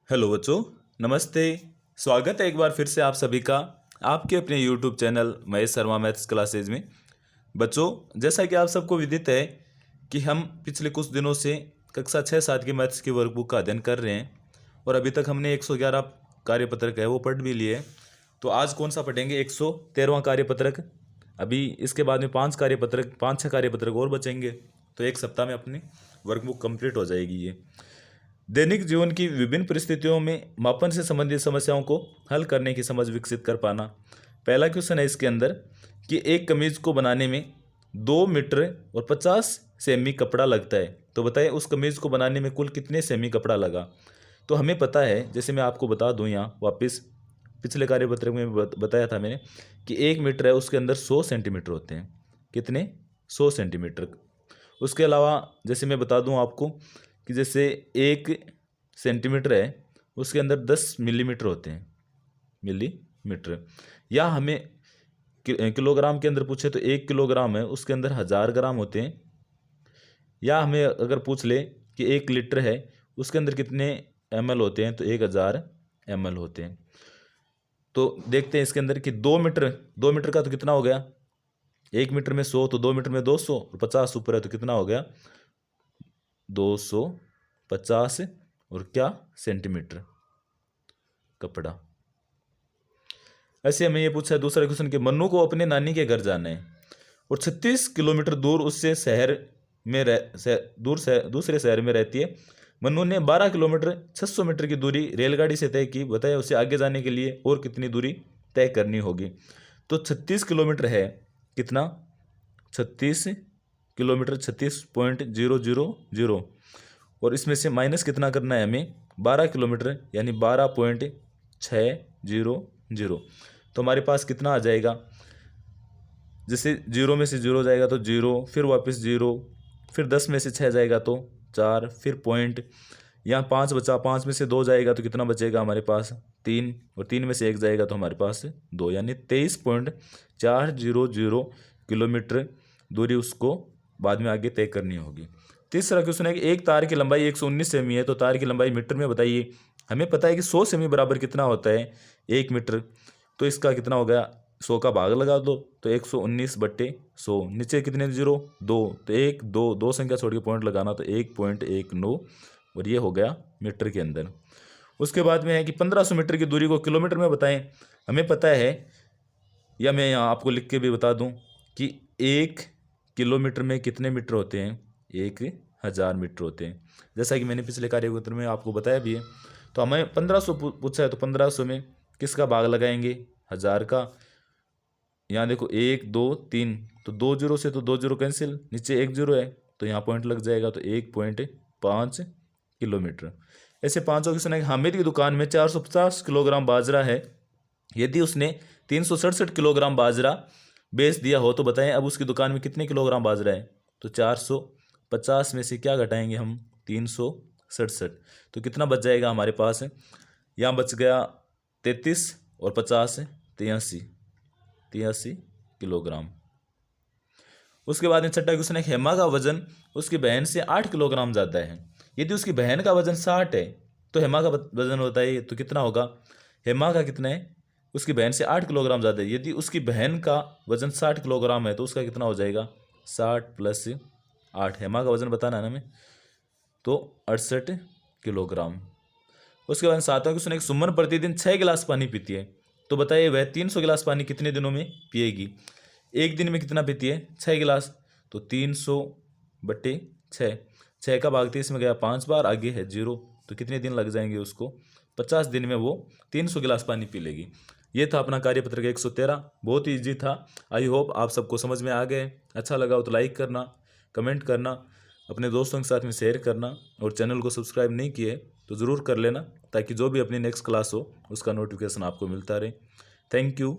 Hello बच्चों, नमस्ते। स्वागत है एक बार फिर से आप सभी का आपके अपने YouTube channel Mahesh Sharma maths classes में। बच्चों, जैसा कि आप सबको विदित है कि हम पिछले कुछ दिनों से कक्षा 6-7 की मैथ्स की वर्कबुक का अध्ययन कर रहे हैं और अभी तक हमने 111 कार्यपत्रक है वो पढ़ भी लिए। तो आज कौन सा पढ़ेंगे? 113वां कार्यपत्रक। अभी इसके बाद में 5-6 कार्यपत्रक और बचेंगे, तो एक सप्ताह में अपनी वर्कबुक कंप्लीट हो जाएगी। ये दैनिक जीवन की विभिन्न परिस्थितियों में मापन से संबंधित समस्याओं को हल करने की समझ विकसित कर पाना। पहला क्वेश्चन है इसके अंदर कि एक कमीज को बनाने में 2 मीटर और 50 सेमी कपड़ा लगता है, तो बताइए उस कमीज को बनाने में कुल कितने सेमी कपड़ा लगा। तो हमें पता है, जैसे मैं आपको बता दूं यहाँ वापस, पिछले कार्यपत्रक में बताया था मैंने कि 1 मीटर है, उसके अंदर 100 सेंटीमीटर होते हैं। कितने? 100 सेंटीमीटर। उसके अलावा जैसे मैं बता दूं आपको कि जैसे 1 सेंटीमीटर है, उसके अंदर 10 मिलीमीटर होते हैं, मिलीमीटर। या हमें किलोग्राम के अंदर पूछे तो 1 किलोग्राम है, उसके अंदर 1000 ग्राम होते हैं। या हमें अगर पूछ ले कि 1 लीटर है, उसके अंदर कितने ml होते हैं, तो 1000 ml होते हैं। तो देखते हैं इसके अंदर कि 2 मीटर का तो कितना हो गया? 1 मीटर में 100, तो 2 मीटर में 200 और 50 ऊपर है तो कितना हो गया? 250 और क्या सेंटीमीटर कपड़ा। ऐसे हमें ये पूछा है दूसरा क्वेश्चन कि मन्नू को अपने नानी के घर जाना है और 36 किलोमीटर दूर उससे शहर में दूसरे शहर में रहती है। मन्नू ने 12 किलोमीटर 600 मीटर की दूरी रेलगाड़ी से तय की। बताइए उसे आगे जाने के लिए और कितनी दूरी तय करनी होगी। तो 36 किलोमीटर है, कितना? 36 किलोमीटर, 36.000, और इसमें से माइनस कितना करना है हमें? 12 किलोमीटर, यानी 12.600। तो हमारे पास कितना आ जाएगा? जैसे 0 में से 0 जाएगा तो 0, फिर वापस 0, फिर 10 में से 6 जाएगा तो 4, फिर पॉइंट, यहाँ 5 बचा, 5 में से 2 जाएगा तो कितना बचेगा हमारे पास? 3, और 3 में से 1 जाएगा तो हमारे पास 2, यानी 23.400 किलोमीटर दूरी उसको बाद में आगे तय करनी होगी। तीसरा क्वेश्चन है कि एक तार की लंबाई 119 सेमी है, तो तार की लंबाई मीटर में बताइए। हमें पता है कि 100 सेमी बराबर कितना होता है? 1 मीटर। तो इसका कितना हो गया? 100 का भाग लगा दो तो 119/100। नीचे कितने 0? 2, तो 1 2 2 संख्या छोड़ के पॉइंट लगाना, तो 1.19, और ये हो गया मीटर के अंदर। उसके बाद में है कि 1500 मीटर की दूरी को किलोमीटर में बताएं। हमें पता है, या मैं यहाँ आपको लिख के भी बता दूं कि 1 किलोमीटर में कितने मीटर होते हैं? 1000 मीटर होते हैं, जैसा कि मैंने पिछले कार्यक्रम में आपको बताया भी है। तो हमें 1500 पूछा है, तो 1500 में किसका भाग लगाएंगे? 1000 का। यहाँ देखो 1 2 3, तो 2 जीरो से तो 2 जीरो कैंसिल, नीचे 1 जीरो है तो यहाँ पॉइंट लग जाएगा, तो 1.5 किलोमीटर। ऐसे पाँचों क्वेश्चन है। हामिद की दुकान में 450 किलोग्राम बाजरा है। यदि उसने 367 किलोग्राम बाजरा बेच दिया हो, तो बताएं अब उसकी दुकान में कितने किलोग्राम बाजरा है? तो 450 में से क्या घटाएंगे हम? 367, तो कितना बच जाएगा हमारे पास? यहाँ बच गया 33 और 50 83 किलोग्राम। उसके बाद में छठा क्वेश्चन है, हेमा का वजन उसकी बहन से 8 किलोग्राम ज़्यादा है। यदि उसकी बहन का वजन 60 है, तो हेमा का वजन बताइए तो कितना होगा? हेमा का कितना है? उसकी बहन से 8 किलोग्राम ज़्यादा है। यदि उसकी बहन का वजन 60 किलोग्राम है, तो उसका कितना हो जाएगा? 60 + 8। हेमा का वजन बताना है ना हमें, तो 68 किलोग्राम। उसके बाद सातवां क्वेश्चन है, सुमन प्रतिदिन 6 गिलास पानी पीती है, तो बताइए वह 300 गिलास पानी कितने दिनों में पिएगी? एक दिन में कितना पीती है? 6 गिलास, तो 300/6। 6 का भाग 30 में गया 5 बार, आगे है 0, तो कितने दिन लग जाएंगे उसको? 50 दिन में वो 300 गिलास पानी पी लेगी। ये था अपना कार्यपत्र का 113। बहुत ही ईजी था। आई होप आप सबको समझ में आ गए। अच्छा लगा हो तो लाइक करना, कमेंट करना, अपने दोस्तों के साथ में शेयर करना, और चैनल को सब्सक्राइब नहीं किए तो ज़रूर कर लेना, ताकि जो भी अपनी नेक्स्ट क्लास हो उसका नोटिफिकेशन आपको मिलता रहे। Thank you.